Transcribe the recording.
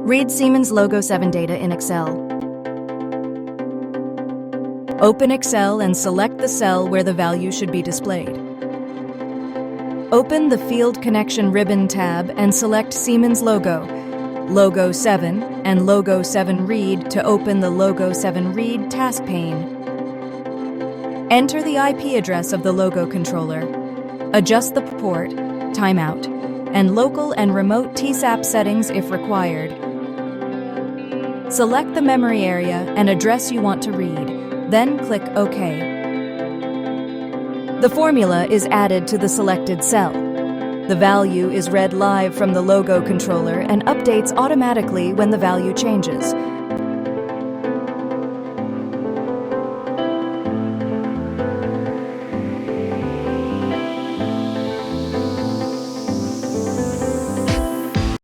Read Siemens LOGO 7 data in Excel. Open Excel and select the cell where the value should be displayed. Open the Field Connexion ribbon tab and select Siemens LOGO, LOGO 7, and LOGO 7 Read to open the LOGO 7 Read task pane. Enter the IP address of the LOGO controller. Adjust the port, timeout, and local and remote TSAP settings if required. Select the memory area and address you want to read, then click OK. The formula is added to the selected cell. The value is read live from the LOGO controller and updates automatically when the value changes.